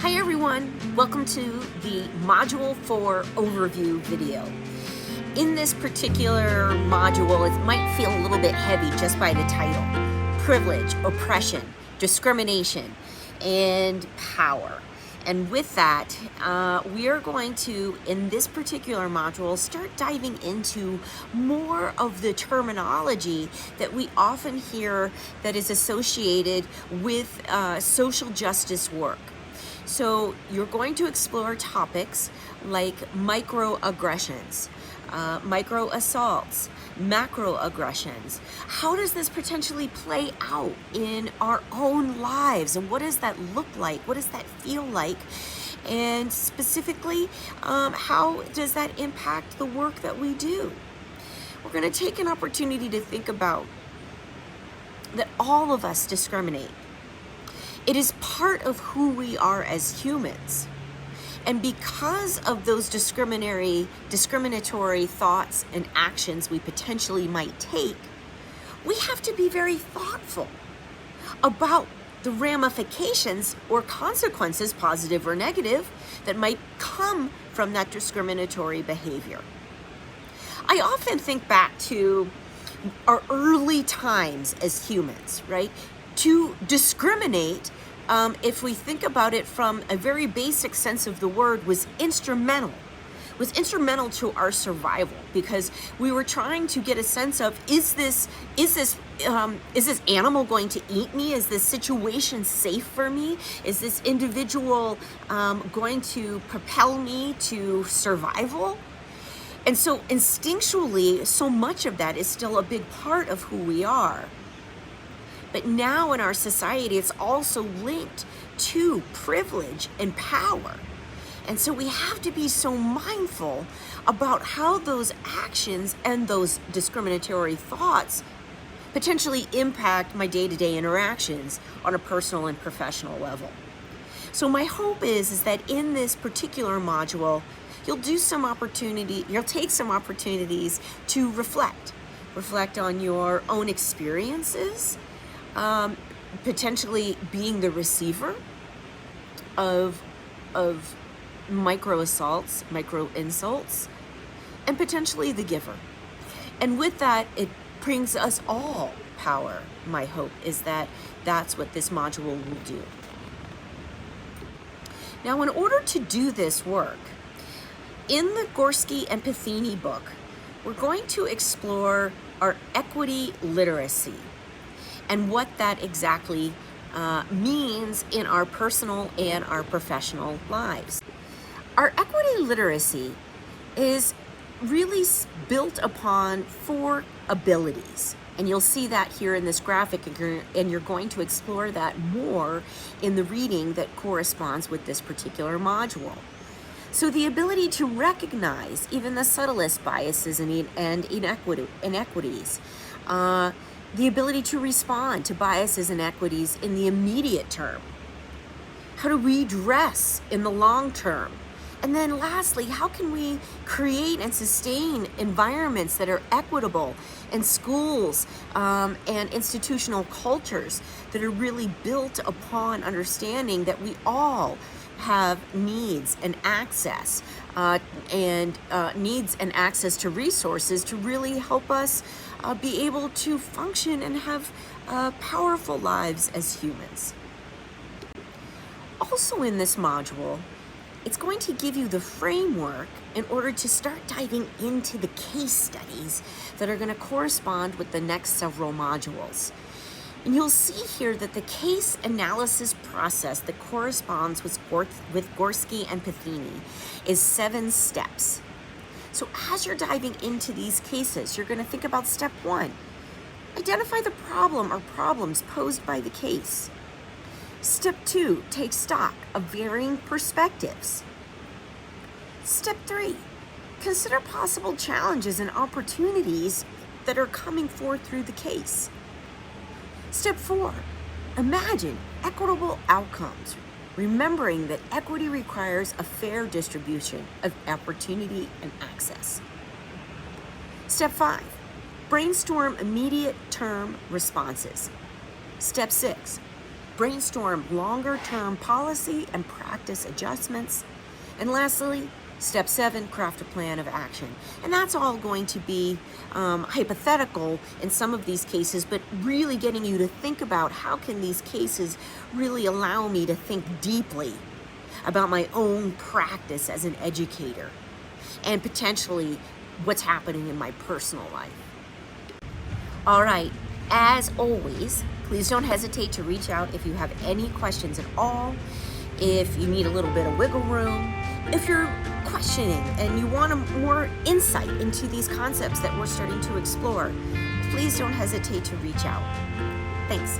Hi everyone, welcome to the Module 4 overview video. In this particular module, it might feel a little bit heavy just by the title. Privilege, oppression, discrimination, and power. And with that, we are going to, in this particular module, start diving into more of the terminology that we often hear that is associated with social justice work. So you're going to explore topics like microaggressions, microassaults, macroaggressions. How does this potentially play out in our own lives? And what does that look like? What does that feel like? And specifically, how does that impact the work that we do? We're going to take an opportunity to think about that all of us discriminate. It is part of who we are as humans. And because of those discriminatory thoughts and actions we potentially might take, we have to be very thoughtful about the ramifications or consequences, positive or negative, that might come from that discriminatory behavior. I often think back to our early times as humans, right? To discriminate, if we think about it from a very basic sense of the word, was instrumental to our survival, because we were trying to get a sense of, is this animal going to eat me? Is this situation safe for me? Is this individual going to propel me to survival? And so instinctually, so much of that is still a big part of who we are. But now in our society, it's also linked to privilege and power. And so we have to be so mindful about how those actions and those discriminatory thoughts potentially impact my day-to-day interactions on a personal and professional level. So my hope is that in this particular module, you'll take some opportunities to reflect on your own experiences, potentially being the receiver of micro assaults, micro insults, and potentially the giver. And with that, it brings us all power. My hope is that that's what this module will do. Now, in order to do this work, in the Gorski and Pathini book, we're going to explore our equity literacy and what that exactly means in our personal and our professional lives. Our equity literacy is really built upon 4 abilities. And you'll see that here in this graphic, and you're going to explore that more in the reading that corresponds with this particular module. So the ability to recognize even the subtlest biases and inequities, the ability to respond to biases and inequities in the immediate term, how to redress in the long term, and then lastly, how can we create and sustain environments that are equitable in schools and institutional cultures that are really built upon understanding that we all have needs and access to resources to really help us be able to function and have powerful lives as humans. Also in this module, it's going to give you the framework in order to start diving into the case studies that are going to correspond with the next several modules. And you'll see here that the case analysis process that corresponds with Gorski and Pathini is 7 steps. So as you're diving into these cases, you're going to think about step 1. Identify the problem or problems posed by the case. Step 2, take stock of varying perspectives. Step 3, consider possible challenges and opportunities that are coming forth through the case. Step 4, imagine equitable outcomes, remembering that equity requires a fair distribution of opportunity and access. Step 5, brainstorm immediate term responses. Step 6, brainstorm longer-term policy and practice adjustments. And lastly, step 7, craft a plan of action. And that's all going to be hypothetical in some of these cases, but really getting you to think about how can these cases really allow me to think deeply about my own practice as an educator and potentially what's happening in my personal life. All right, as always, please don't hesitate to reach out if you have any questions at all, if you need a little bit of wiggle room, if you're questioning and you want more insight into these concepts that we're starting to explore. Please don't hesitate to reach out. Thanks.